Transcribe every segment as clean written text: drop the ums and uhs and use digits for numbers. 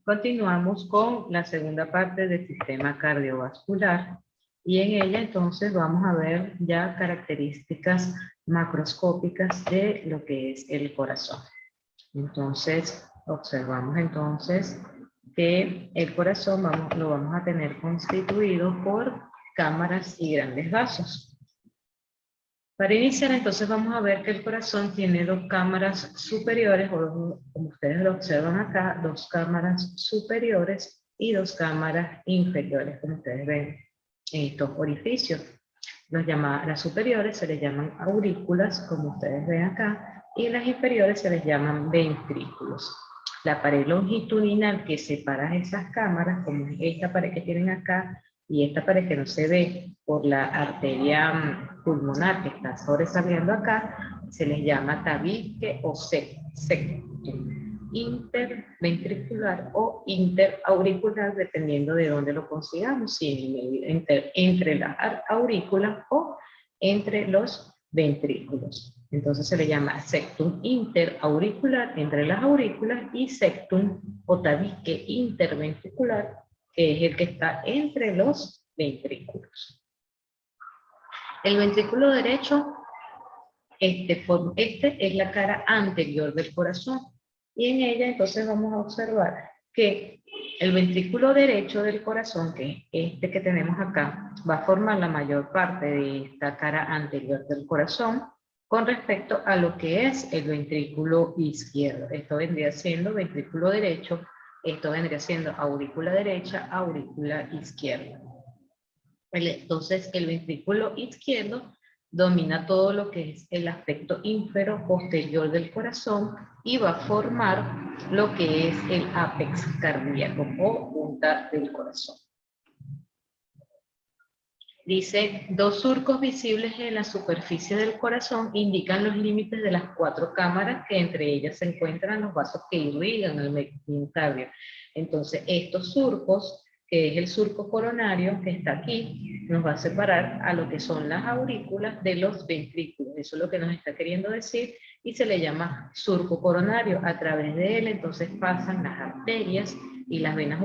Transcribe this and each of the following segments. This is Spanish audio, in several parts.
Continuamos con la segunda parte del sistema cardiovascular y en ella entonces vamos a ver ya características macroscópicas de lo que es el corazón. Entonces observamos entonces que el corazón lo vamos a tener constituido por cámaras y grandes vasos. Para iniciar, entonces vamos a ver que el corazón tiene dos cámaras superiores, o como ustedes lo observan acá, dos cámaras superiores y dos cámaras inferiores, como ustedes ven en estos orificios. Las superiores se les llaman aurículas, como ustedes ven acá, y las inferiores se les llaman ventrículos. La pared longitudinal que separa esas cámaras, como esta pared que tienen acá, y esta pared que no se ve por la arteria pulmonar que está sobresaliendo acá, se les llama tabique o septum interventricular o interauricular, dependiendo de dónde lo consigamos, si entre las aurículas o entre los ventrículos. Entonces se le llama septum interauricular entre las aurículas y septum o tabique interventricular, que es el que está entre los ventrículos. El ventrículo derecho, este es la cara anterior del corazón, y en ella entonces vamos a observar que el ventrículo derecho del corazón, que es este que tenemos acá, va a formar la mayor parte de esta cara anterior del corazón con respecto a lo que es el ventrículo izquierdo. Esto vendría siendo ventrículo derecho, esto vendría siendo aurícula derecha, aurícula izquierda. Entonces el ventrículo izquierdo domina todo lo que es el aspecto infero-posterior del corazón y va a formar lo que es el ápex cardíaco o punta del corazón. Dice, dos surcos visibles en la superficie del corazón indican los límites de las cuatro cámaras que entre ellas se encuentran los vasos que irrigan el miocardio. Entonces estos surcos, que es el surco coronario que está aquí, nos va a separar a lo que son las aurículas de los ventrículos. Eso es lo que nos está queriendo decir y se le llama surco coronario. A través de él entonces pasan las arterias y las venas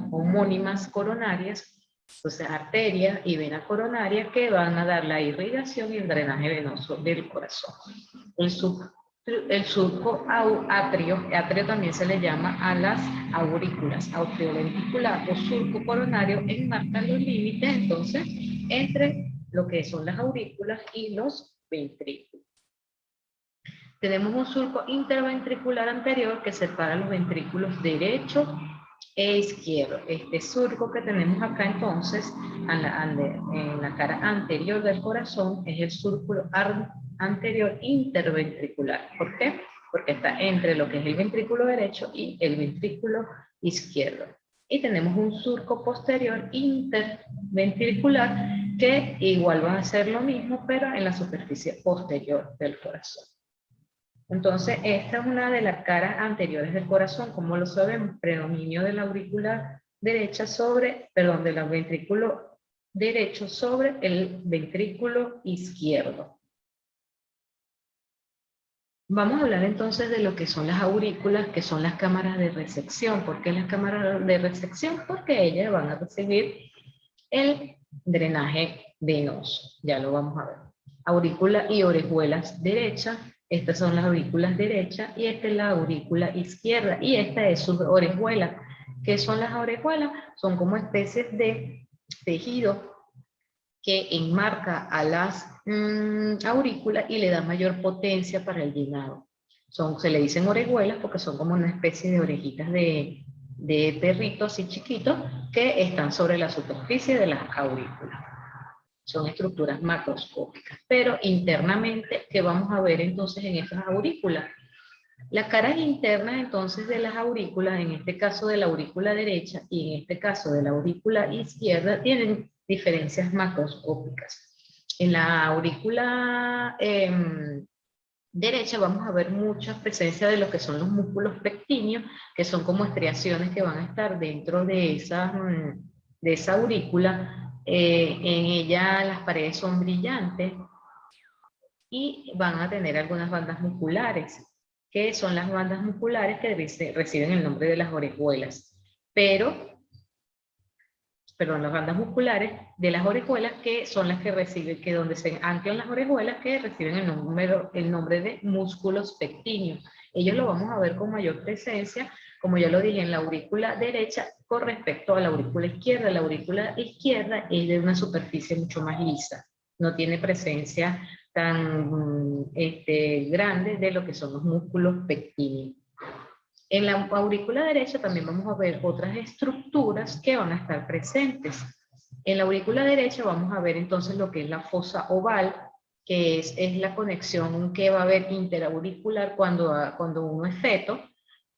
homónimas coronarias, entonces arteria y vena coronaria, que van a dar la irrigación y el drenaje venoso del corazón. El surco atrio también se le llama a las aurículas, atrioventricular o surco coronario, enmarcan los límites entonces entre lo que son las aurículas y los ventrículos. Tenemos un surco interventricular anterior que separa los ventrículos derecho e izquierdo. Este surco que tenemos acá entonces en la cara anterior del corazón es el surco anterior interventricular. ¿Por qué? Porque está entre lo que es el ventrículo derecho y el ventrículo izquierdo. Y tenemos un surco posterior interventricular que igual va a hacer lo mismo, pero en la superficie posterior del corazón. Entonces, esta es una de las caras anteriores del corazón. Como lo sabemos, predominio de la aurícula derecha del ventrículo derecho sobre el ventrículo izquierdo. Vamos a hablar entonces de lo que son las aurículas, que son las cámaras de resección. ¿Por qué las cámaras de resección? Porque ellas van a recibir el drenaje venoso. Ya lo vamos a ver. Aurícula y orejuelas derechas. Estas son las aurículas derechas y esta es la aurícula izquierda. Y esta es su orejuela. ¿Qué son las orejuelas? Son como especies de tejido que enmarca a las aurículas y le da mayor potencia para el llenado. Se le dicen orejuelas porque son como una especie de orejitas de perritos así chiquitos que están sobre la superficie de las aurículas. Son estructuras macroscópicas, pero internamente, ¿qué vamos a ver entonces en estas aurículas? Las caras internas entonces de las aurículas, en este caso de la aurícula derecha y en este caso de la aurícula izquierda, tienen diferencias macroscópicas. En la aurícula derecha vamos a ver mucha presencia de lo que son los músculos pectíneos, que son como estriaciones que van a estar dentro de esa aurícula. En ella las paredes son brillantes y van a tener algunas bandas musculares. que son las bandas musculares que reciben el nombre de las orejuelas. Perdón, las bandas musculares de las orejuelas, que son las que reciben, que donde se anclan las orejuelas, que reciben el nombre de músculos pectíneos. Ellos lo vamos a ver con mayor presencia, como ya lo dije, en la aurícula derecha con respecto a la aurícula izquierda. La aurícula izquierda es de una superficie mucho más lisa, no tiene presencia tan grande de lo que son los músculos pectíneos. En la aurícula derecha también vamos a ver otras estructuras que van a estar presentes. En la aurícula derecha vamos a ver entonces lo que es la fosa oval, que es la conexión que va a haber interauricular cuando uno es feto,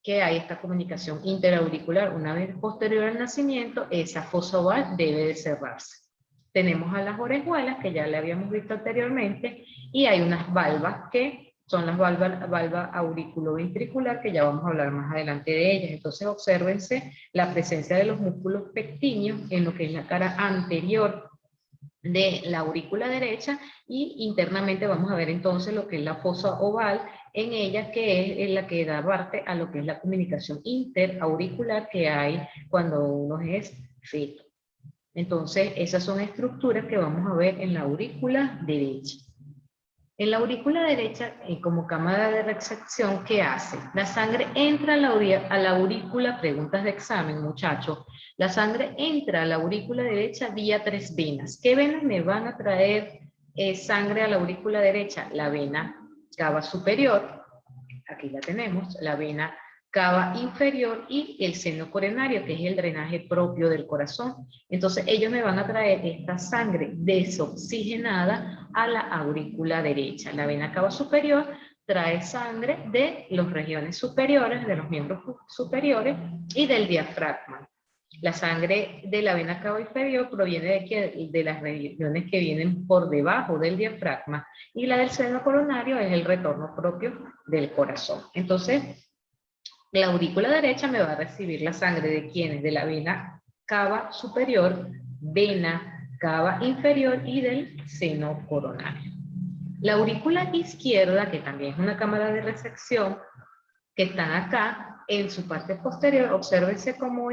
que hay esta comunicación interauricular. Una vez posterior al nacimiento, esa fosa oval debe de cerrarse. Tenemos a las orejuelas, que ya le habíamos visto anteriormente, y hay unas valvas que son las valvas auriculoventricular, que ya vamos a hablar más adelante de ellas. Entonces obsérvense la presencia de los músculos pectíneos en lo que es la cara anterior de la aurícula derecha, y internamente vamos a ver entonces lo que es la fosa oval en ella, que es la que da parte a lo que es la comunicación interauricular que hay cuando uno es feto. Entonces esas son estructuras que vamos a ver en la aurícula derecha. En la aurícula derecha, como cámara de recepción, ¿qué hace? La sangre entra a la aurícula, preguntas de examen, muchachos. La sangre entra a la aurícula derecha vía 3 venas. ¿Qué venas me van a traer sangre a la aurícula derecha? La vena cava superior, aquí la tenemos, la vena cava inferior y el seno coronario, que es el drenaje propio del corazón. Entonces ellos me van a traer esta sangre desoxigenada a la aurícula derecha. La vena cava superior trae sangre de las regiones superiores, de los miembros superiores y del diafragma. La sangre de la vena cava inferior proviene de las regiones que vienen por debajo del diafragma, y la del seno coronario es el retorno propio del corazón. Entonces, la aurícula derecha me va a recibir la sangre de quienes, de la vena cava superior, vena cava inferior y del seno coronario. La aurícula izquierda, que también es una cámara de recepción, que están acá en su parte posterior, obsérvense cómo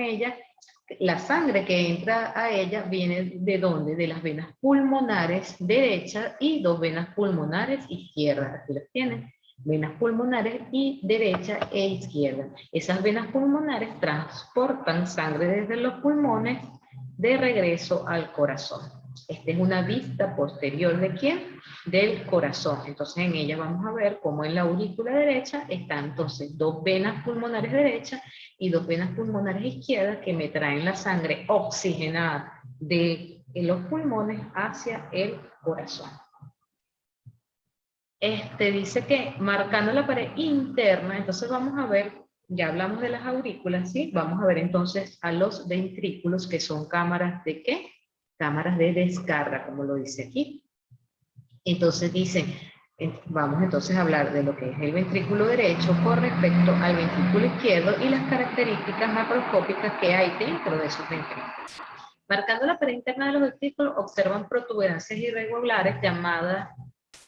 la sangre que entra a ella viene ¿de dónde? De las venas pulmonares derecha y 2 venas pulmonares izquierdas. Aquí las tienen, venas pulmonares y derecha e izquierda. Esas venas pulmonares transportan sangre desde los pulmones de regreso al corazón. Esta es una vista posterior ¿de quién? Del corazón. Entonces en ella vamos a ver cómo en la aurícula derecha están entonces 2 venas pulmonares derechas y 2 venas pulmonares izquierdas que me traen la sangre oxigenada de los pulmones hacia el corazón. Dice que marcando la pared interna, entonces vamos a ver, ya hablamos de las aurículas, ¿sí? Vamos a ver entonces a los ventrículos, que son cámaras ¿de qué? Cámaras de descarga, como lo dice aquí. Entonces dice, vamos entonces a hablar de lo que es el ventrículo derecho con respecto al ventrículo izquierdo y las características macroscópicas que hay dentro de esos ventrículos. Marcando la pared interna de los ventrículos, observan protuberancias irregulares llamadas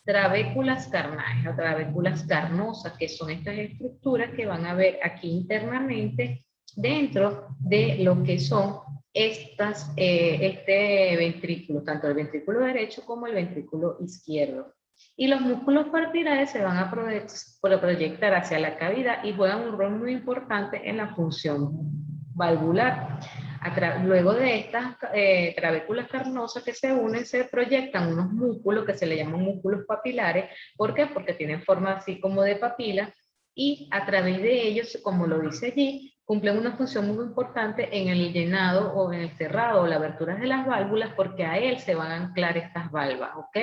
trabéculas carnales o trabéculas carnosas, que son estas estructuras que van a ver aquí internamente dentro de lo que son este ventrículo, tanto el ventrículo derecho como el ventrículo izquierdo. Y los músculos parotidales se van a proyectar hacia la cavidad y juegan un rol muy importante en la función valvular. Luego de estas trabéculas carnosas que se unen, se proyectan unos músculos que se le llaman músculos papilares. ¿Por qué? Porque tienen forma así como de papila, y a través de ellos, como lo dice allí, cumplen una función muy importante en el llenado o en el cerrado o la abertura de las válvulas, porque a él se van a anclar estas valvas, ¿ok?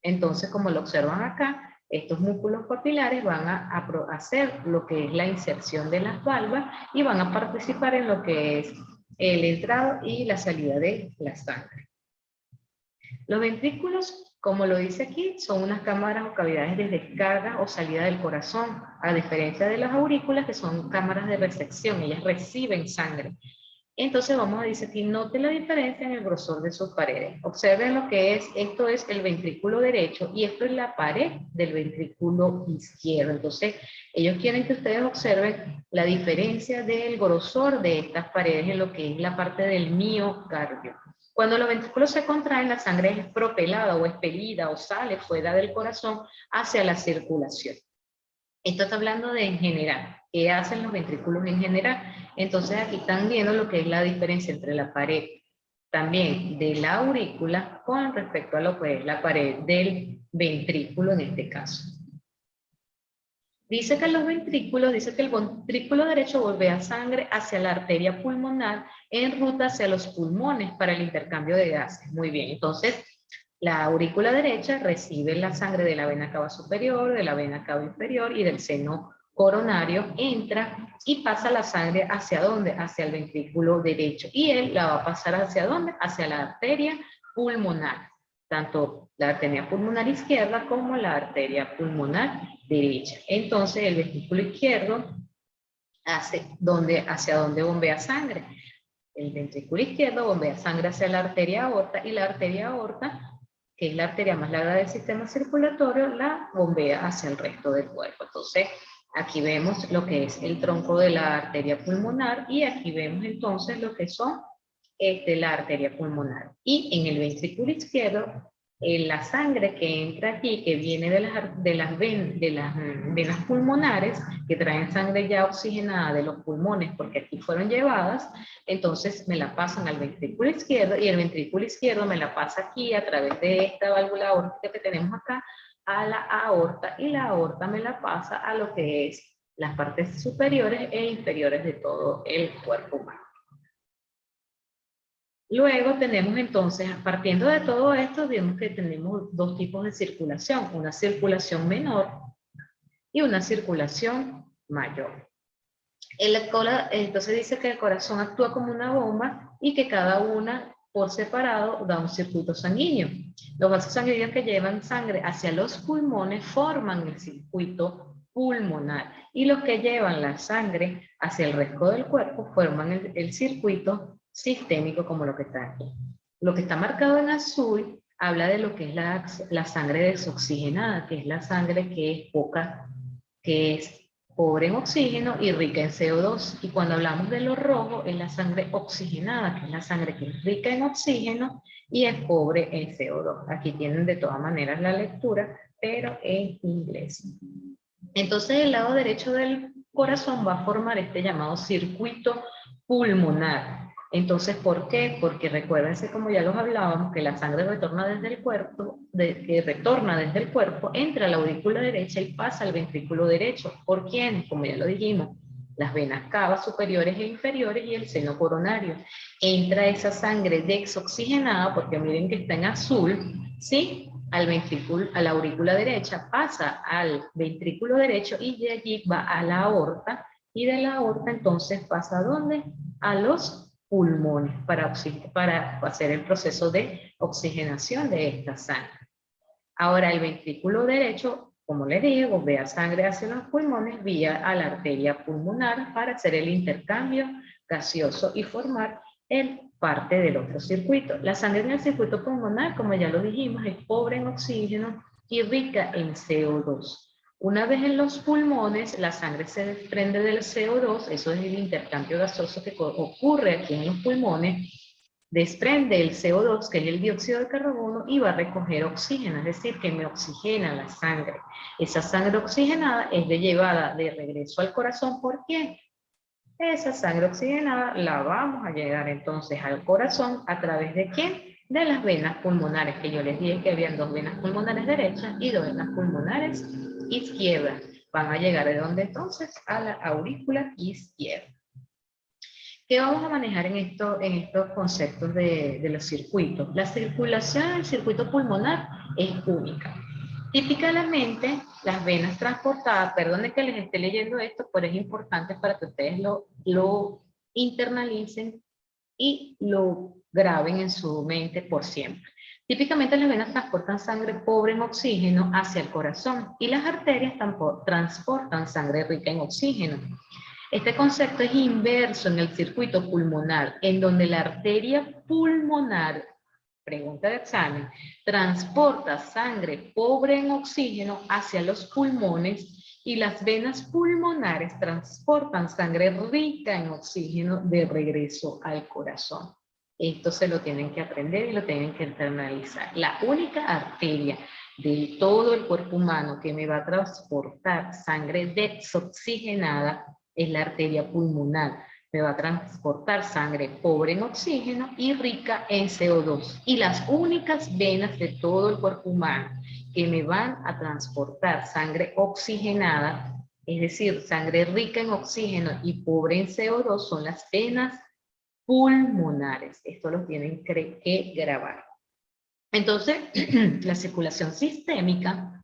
Entonces, como lo observan acá, estos músculos papilares van a hacer lo que es la inserción de las valvas y van a participar en lo que es el entrado y la salida de la sangre. Los ventrículos, como lo dice aquí, son unas cámaras o cavidades de descarga o salida del corazón, a diferencia de las aurículas, que son cámaras de recepción, ellas reciben sangre. Entonces vamos a decir que note la diferencia en el grosor de sus paredes. Observen lo que es, esto es el ventrículo derecho y esto es la pared del ventrículo izquierdo. Entonces ellos quieren que ustedes observen la diferencia del grosor de estas paredes en lo que es la parte del miocardio. Cuando los ventrículos se contraen, la sangre es propelada o expelida o sale fuera del corazón hacia la circulación. Esto está hablando de en general, qué hacen los ventrículos en general. Entonces aquí están viendo lo que es la diferencia entre la pared también de la aurícula con respecto a lo que es la pared del ventrículo en este caso. Dice que los ventrículos, dice que el ventrículo derecho bombea sangre hacia la arteria pulmonar en ruta hacia los pulmones para el intercambio de gases. Muy bien, entonces la aurícula derecha recibe la sangre de la vena cava superior, de la vena cava inferior y del seno coronario, entra y pasa la sangre hacia dónde, hacia el ventrículo derecho. Y él la va a pasar hacia dónde, hacia la arteria pulmonar. Tanto la arteria pulmonar izquierda como la arteria pulmonar derecha. Entonces el ventrículo izquierdo hacia dónde bombea sangre. El ventrículo izquierdo bombea sangre hacia la arteria aorta y la arteria aorta, que es la arteria más larga del sistema circulatorio, la bombea hacia el resto del cuerpo. Entonces, aquí vemos lo que es el tronco de la arteria pulmonar y aquí vemos entonces lo que son la arteria pulmonar. Y en el ventrículo izquierdo, la sangre que entra aquí, que viene de las venas pulmonares, que traen sangre ya oxigenada de los pulmones porque aquí fueron llevadas, entonces me la pasan al ventrículo izquierdo y el ventrículo izquierdo me la pasa aquí a través de esta válvula aórtica que tenemos acá a la aorta y la aorta me la pasa a lo que es las partes superiores e inferiores de todo el cuerpo humano. Luego tenemos entonces, partiendo de todo esto, vemos que tenemos dos tipos de circulación, una circulación menor y una circulación mayor. Entonces dice que el corazón actúa como una bomba y que cada una por separado da un circuito sanguíneo. Los vasos sanguíneos que llevan sangre hacia los pulmones forman el circuito pulmonar y los que llevan la sangre hacia el resto del cuerpo forman el circuito sistémico como lo que está aquí. Lo que está marcado en azul habla de lo que es la sangre desoxigenada, que es la sangre que es poca, que es pobre en oxígeno y rica en CO2. Y cuando hablamos de lo rojo, es la sangre oxigenada, que es la sangre que es rica en oxígeno y es pobre en CO2. Aquí tienen de todas maneras la lectura, pero en inglés. Entonces el lado derecho del corazón va a formar este llamado circuito pulmonar. Entonces, ¿por qué? Porque recuérdense, como ya los hablábamos, que la sangre retorna desde el cuerpo, entra a la aurícula derecha y pasa al ventrículo derecho. ¿Por quién? Como ya lo dijimos, las venas cavas superiores e inferiores y el seno coronario. Entra esa sangre desoxigenada, porque miren que está en azul, ¿sí? Al ventrículo, a la aurícula derecha, pasa al ventrículo derecho y de allí va a la aorta y de la aorta entonces pasa ¿a dónde? A los pulmones para hacer el proceso de oxigenación de esta sangre. Ahora el ventrículo derecho, como les dije, bombea sangre hacia los pulmones vía a la arteria pulmonar para hacer el intercambio gaseoso y formar parte del otro circuito. La sangre en el circuito pulmonar, como ya lo dijimos, es pobre en oxígeno y rica en CO2. Una vez en los pulmones, la sangre se desprende del CO2, eso es el intercambio gaseoso que ocurre aquí en los pulmones, desprende el CO2, que es el dióxido de carbono, y va a recoger oxígeno, es decir, que me oxigena la sangre. Esa sangre oxigenada es llevada de regreso al corazón, ¿por qué? Esa sangre oxigenada la vamos a llegar entonces al corazón a través de ¿quién? De las venas pulmonares, que yo les dije que habían dos venas pulmonares derechas y dos venas pulmonares izquierdas. Van a llegar de dónde entonces? A la aurícula izquierda. ¿Qué vamos a manejar en estos conceptos de los circuitos? La circulación del circuito pulmonar es única. Típicamente, las venas transportadas, perdone que les esté leyendo esto, pero es importante para que ustedes lo internalicen y lo graben en su mente por siempre. Típicamente las venas transportan sangre pobre en oxígeno hacia el corazón y las arterias transportan sangre rica en oxígeno. Este concepto es inverso en el circuito pulmonar, en donde la arteria pulmonar, pregunta de examen, transporta sangre pobre en oxígeno hacia los pulmones y las venas pulmonares transportan sangre rica en oxígeno de regreso al corazón. Esto se lo tienen que aprender y lo tienen que internalizar. La única arteria de todo el cuerpo humano que me va a transportar sangre desoxigenada es la arteria pulmonar. Me va a transportar sangre pobre en oxígeno y rica en CO2. Y las únicas venas de todo el cuerpo humano que me van a transportar sangre oxigenada, es decir, sangre rica en oxígeno y pobre en CO2, son las venas pulmonares. Esto lo tienen que grabar. Entonces, la circulación sistémica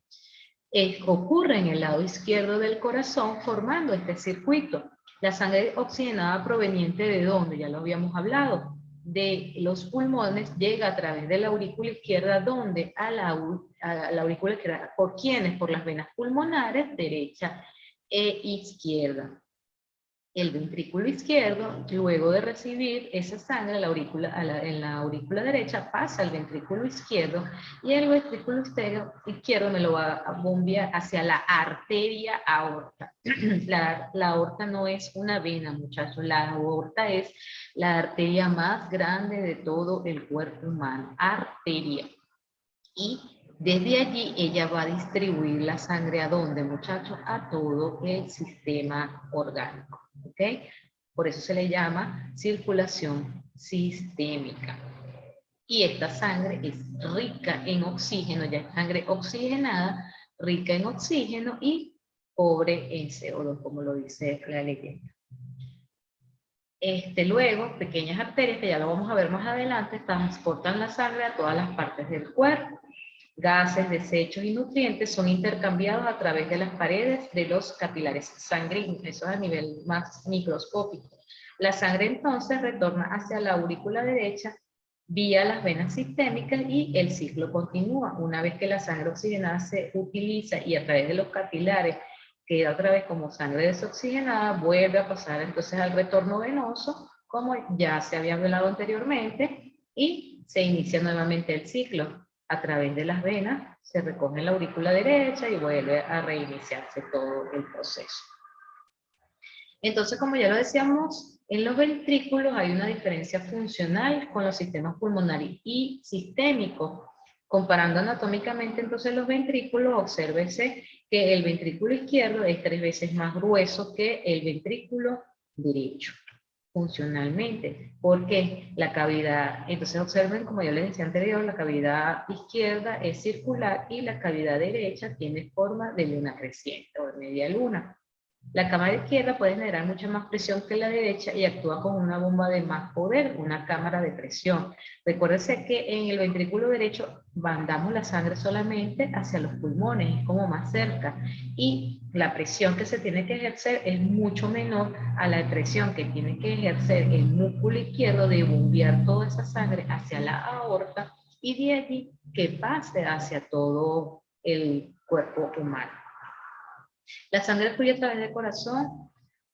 ocurre en el lado izquierdo del corazón formando este circuito. La sangre oxigenada proveniente de ¿dónde? Ya lo habíamos hablado. De los pulmones llega a través de la aurícula izquierda, ¿dónde? A la aurícula izquierda. ¿Por quiénes? Por las venas pulmonares, derecha e izquierda. El ventrículo izquierdo, luego de recibir esa sangre en la aurícula derecha, pasa al ventrículo izquierdo y el ventrículo izquierdo me lo va a bombear hacia la arteria aorta. La aorta no es una vena, muchachos, la aorta es la arteria más grande de todo el cuerpo humano, arteria. Y desde allí ella va a distribuir la sangre ¿a dónde, muchachos? A todo el sistema orgánico. ¿Ok? Por eso se le llama circulación sistémica. Y esta sangre es rica en oxígeno, ya es sangre oxigenada, rica en oxígeno y pobre en CO2, como lo dice la leyenda. Luego, pequeñas arterias, que ya lo vamos a ver más adelante, transportan la sangre a todas las partes del cuerpo. Gases, desechos y nutrientes son intercambiados a través de las paredes de los capilares sanguíneos, eso a nivel más microscópico. La sangre entonces retorna hacia la aurícula derecha vía las venas sistémicas y el ciclo continúa. Una vez que la sangre oxigenada se utiliza y a través de los capilares queda otra vez como sangre desoxigenada, vuelve a pasar entonces al retorno venoso, como ya se había hablado anteriormente, y se inicia nuevamente el ciclo. A través de las venas se recoge la aurícula derecha y vuelve a reiniciarse todo el proceso. Entonces, como ya lo decíamos, en los ventrículos hay una diferencia funcional con los sistemas pulmonares y sistémicos. Comparando anatómicamente entonces los ventrículos, obsérvese que el ventrículo izquierdo es 3 veces más grueso que el ventrículo derecho, funcionalmente, porque la cavidad, entonces observen, como yo les decía anterior, la cavidad izquierda es circular y la cavidad derecha tiene forma de luna creciente o de media luna. La cámara izquierda puede generar mucha más presión que la derecha y actúa como una bomba de más poder, una cámara de presión. Recuérdense que en el ventrículo derecho mandamos la sangre solamente hacia los pulmones, es como más cerca. Y la presión que se tiene que ejercer es mucho menor a la presión que tiene que ejercer el músculo izquierdo de bombear toda esa sangre hacia la aorta y de allí que pase hacia todo el cuerpo humano. La sangre fluye a través del corazón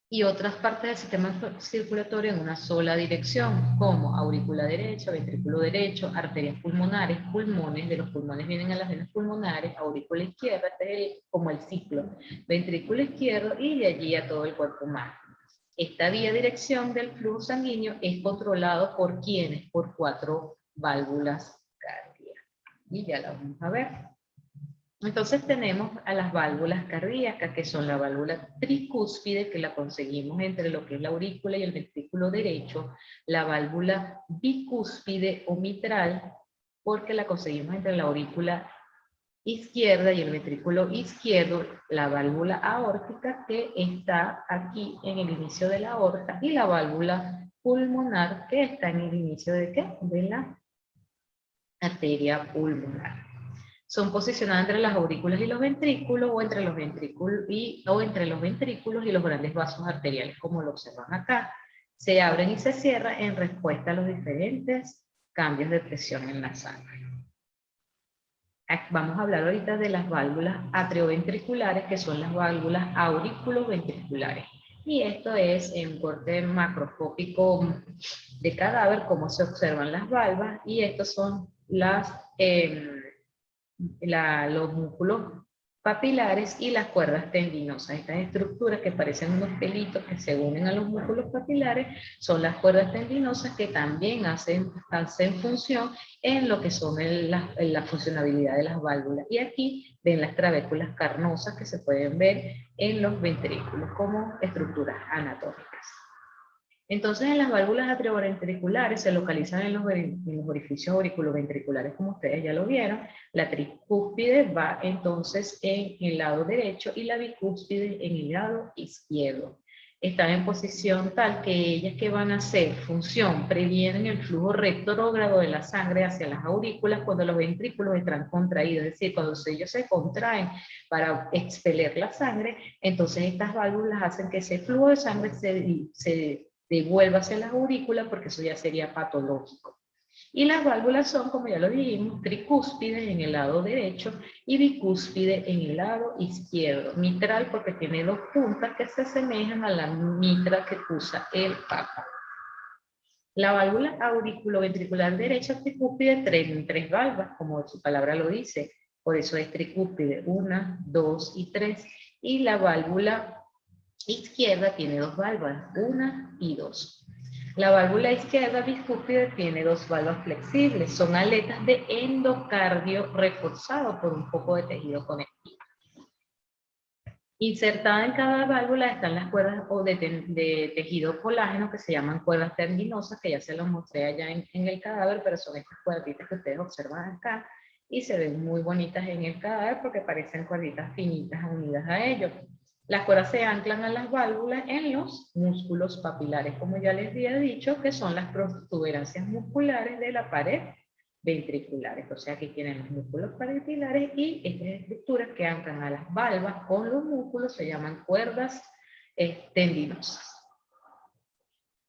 y otras partes del sistema circulatorio en una sola dirección, como aurícula derecha, ventrículo derecho, arterias pulmonares, pulmones, de los pulmones vienen a las venas pulmonares, aurícula izquierda, este es como el ciclo, ventrículo izquierdo y de allí a todo el cuerpo humano. Esta vía dirección del flujo sanguíneo es controlado por ¿quiénes? Por 4 válvulas cardíacas. Y ya la vamos a ver. Entonces tenemos a las válvulas cardíacas, que son la válvula tricúspide, que la conseguimos entre lo que es la aurícula y el ventrículo derecho, la válvula bicúspide o mitral, porque la conseguimos entre la aurícula izquierda y el ventrículo izquierdo, la válvula aórtica, que está aquí en el inicio de la aorta, y la válvula pulmonar, que está en el inicio ¿de qué? De la arteria pulmonar. Son posicionadas entre las aurículas y los ventrículos o entre los ventrículos y los grandes vasos arteriales, como lo observan acá. Se abren y se cierran en respuesta a los diferentes cambios de presión en la sangre. Vamos a hablar ahorita de las válvulas atrioventriculares, que son las válvulas auriculoventriculares. Y esto es en corte macroscópico de cadáver, cómo se observan las valvas, y estos son los músculos papilares y las cuerdas tendinosas. Estas estructuras que parecen unos pelitos que se unen a los músculos papilares son las cuerdas tendinosas, que también hacen función en lo que son la funcionabilidad de las válvulas. Y aquí ven las trabéculas carnosas que se pueden ver en los ventrículos como estructuras anatómicas. Entonces, en las válvulas atrioventriculares se localizan en los orificios auriculoventriculares, como ustedes ya lo vieron. La tricúspide va entonces en el lado derecho y la bicúspide en el lado izquierdo. Están en posición tal que ellas que van a hacer función previenen el flujo retrógrado de la sangre hacia las aurículas cuando los ventrículos están contraídos, es decir, cuando ellos se contraen para expeler la sangre, entonces estas válvulas hacen que ese flujo de sangre se devuelva hacia las aurículas, porque eso ya sería patológico. Y las válvulas son, como ya lo dijimos, tricúspide en el lado derecho y bicúspide en el lado izquierdo. Mitral porque tiene dos puntas que se asemejan a la mitra que usa el Papa. La válvula auriculoventricular derecha tricúspide tiene tres valvas, como su palabra lo dice. Por eso es tricúspide 1, 2 y 3. Y la válvula izquierda tiene dos valvas, 1 y 2. La válvula izquierda bicúspide tiene dos valvas flexibles, son aletas de endocardio reforzado por un poco de tejido conectivo. Insertada en cada válvula están las cuerdas de tejido colágeno que se llaman cuerdas tendinosas, que ya se los mostré allá en el cadáver, pero son estas cuerditas que ustedes observan acá y se ven muy bonitas en el cadáver porque parecen cuerditas finitas unidas a ellos. Las cuerdas se anclan a las válvulas en los músculos papilares, como ya les había dicho, que son las protuberancias musculares de la pared ventriculares. O sea, aquí tienen los músculos papilares y estas estructuras que anclan a las valvas con los músculos se llaman cuerdas tendinosas.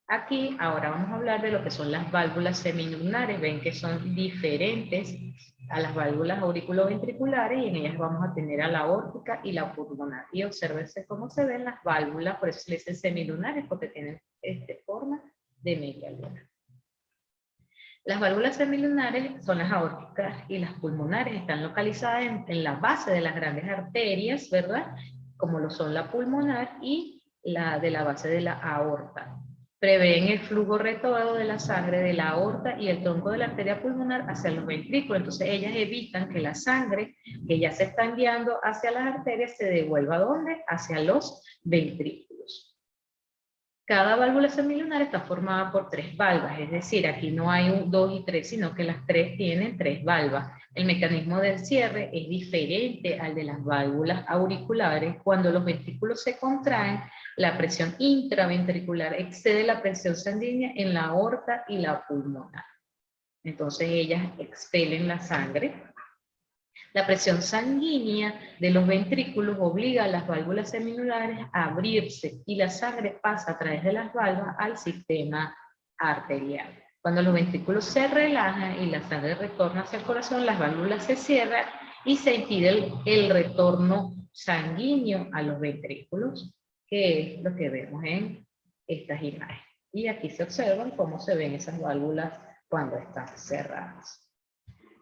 Aquí ahora vamos a hablar de lo que son las válvulas semilunares. Ven que son diferentes a las válvulas auriculoventriculares y en ellas vamos a tener a la aórtica y la pulmonar. Y obsérvense cómo se ven las válvulas, por eso se les dice semilunares, porque tienen forma de media luna. Las válvulas semilunares son las aórticas y las pulmonares. Están localizadas en la base de las grandes arterias, ¿verdad? Como lo son la pulmonar y la de la base de la aorta. Prevén el flujo retrógrado de la sangre de la aorta y el tronco de la arteria pulmonar hacia los ventrículos. Entonces ellas evitan que la sangre que ya se está enviando hacia las arterias se devuelva ¿a dónde? Hacia los ventrículos. Cada válvula semilunar está formada por tres valvas, es decir, aquí no hay 2 y 3, sino que las tres tienen tres valvas. El mecanismo del cierre es diferente al de las válvulas auriculares. Cuando los ventrículos se contraen, la presión intraventricular excede la presión sanguínea en la aorta y la pulmonar. Entonces ellas expelen la sangre. La presión sanguínea de los ventrículos obliga a las válvulas semilunares a abrirse y la sangre pasa a través de las valvas al sistema arterial. Cuando los ventrículos se relajan y la sangre retorna hacia el corazón, las válvulas se cierran y se impide el retorno sanguíneo a los ventrículos, que es lo que vemos en estas imágenes. Y aquí se observan cómo se ven esas válvulas cuando están cerradas.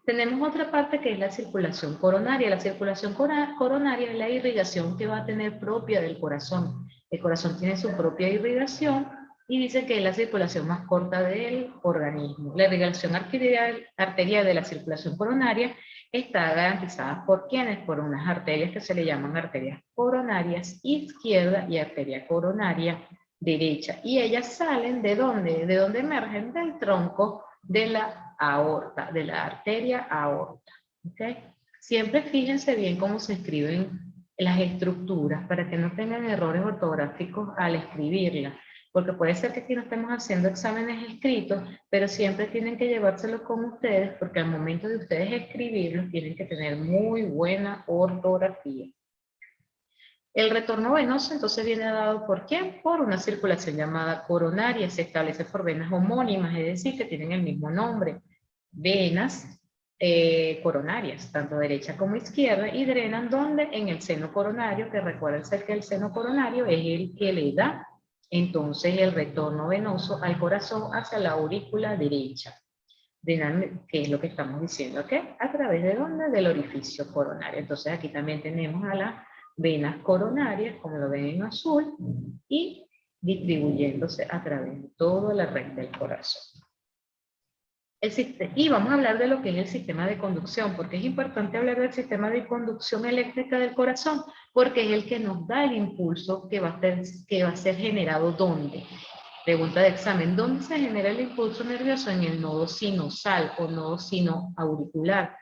Tenemos otra parte que es la circulación coronaria. La circulación coronaria es la irrigación que va a tener propia del corazón. El corazón tiene su propia irrigación y dice que es la circulación más corta del organismo. La irrigación arterial de la circulación coronaria está garantizada por ¿quiénes? Por unas arterias que se le llaman arterias coronarias izquierda y arteria coronaria derecha. Y ellas salen ¿de dónde? ¿De dónde emergen? Del tronco de la aorta, de la arteria aorta. ¿Okay? Siempre fíjense bien cómo se escriben las estructuras para que no tengan errores ortográficos al escribirlas, porque puede ser que aquí no estemos haciendo exámenes escritos, pero siempre tienen que llevárselo con ustedes porque al momento de ustedes escribirlos tienen que tener muy buena ortografía. El retorno venoso entonces viene dado ¿por quién? Por una circulación llamada coronaria, se establece por venas homónimas, es decir, que tienen el mismo nombre. Venas coronarias, tanto derecha como izquierda, y drenan donde en el seno coronario, que recuerden que el seno coronario es el que le da entonces el retorno venoso al corazón hacia la aurícula derecha. Drenan, que es lo que estamos diciendo, ¿ok? ¿A través de dónde? Del orificio coronario. Entonces aquí también tenemos a las venas coronarias, como lo ven en azul, y distribuyéndose a través de toda la red del corazón. Y vamos a hablar de lo que es el sistema de conducción, porque es importante hablar del sistema de conducción eléctrica del corazón, porque es el que nos da el impulso que va a ser generado ¿dónde? Pregunta de examen, ¿dónde se genera el impulso nervioso? En el nodo sinusal o nodo sinoauricular.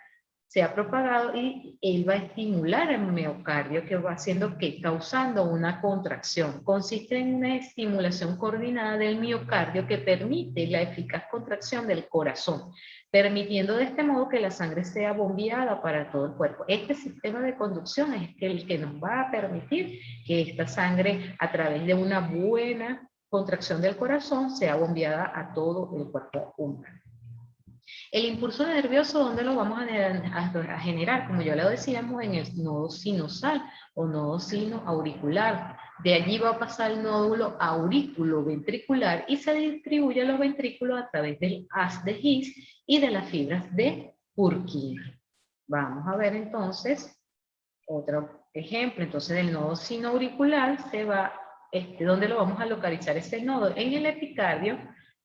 Se ha propagado y él va a estimular el miocardio, que va haciendo que causando una contracción. Consiste en una estimulación coordinada del miocardio que permite la eficaz contracción del corazón, permitiendo de este modo que la sangre sea bombeada para todo el cuerpo. Este sistema de conducción es el que nos va a permitir que esta sangre, a través de una buena contracción del corazón, sea bombeada a todo el cuerpo humano. El impulso nervioso, ¿dónde lo vamos a generar? Como ya lo decíamos, en el nodo sinusal o nodo sinoauricular. De allí va a pasar el nódulo aurículo-ventricular y se distribuye a los ventrículos a través del haz de His y de las fibras de Purkinje. Vamos a ver entonces otro ejemplo. Entonces, del nodo sinoauricular se va, ¿dónde lo vamos a localizar ese nodo? En el epicardio,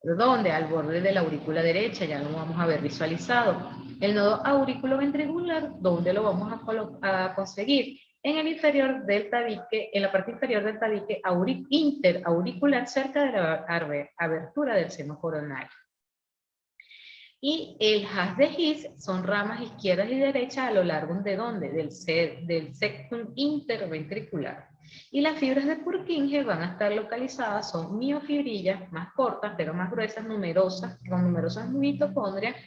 donde al borde de la aurícula derecha, ya lo vamos a ver visualizado. El nodo aurículo-ventricular, ¿dónde lo vamos a conseguir? En el inferior del tabique, en la parte inferior del tabique interauricular, cerca de la abertura del seno coronario. Y el haz de His son ramas izquierdas y derechas a lo largo de ¿dónde? Del septum interventricular. Y las fibras de Purkinje van a estar localizadas, son miofibrillas más cortas, pero más gruesas, numerosas, con numerosas mitocondrias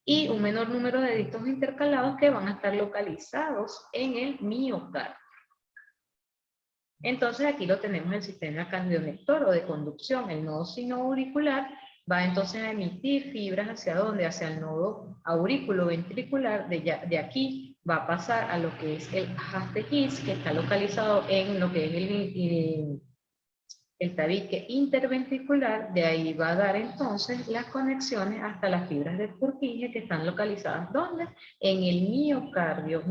y un menor número de discos intercalados que van a estar localizados en el miocardio. Entonces aquí lo tenemos el sistema cardionector o de conducción, el nodo sinoauricular va entonces a emitir fibras hacia dónde, hacia el nodo aurículo-ventricular, de aquí va a pasar a lo que es el haz de His, que está localizado en lo que es el tabique interventricular, de ahí va a dar entonces las conexiones hasta las fibras de Purkinje que están localizadas ¿dónde? En el miocardio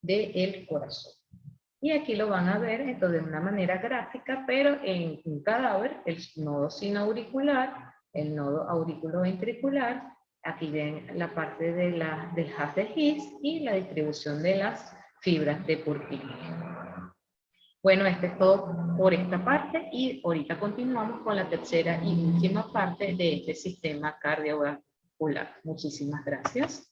del corazón. Y aquí lo van a ver esto de una manera gráfica, pero en un cadáver, el nodo sinoauricular, el nodo auriculoventricular, aquí ven la parte de del haz de His y la distribución de las fibras de Purkinje. Bueno, esto es todo por esta parte y ahorita continuamos con la tercera y última parte de este sistema cardiovascular. Muchísimas gracias.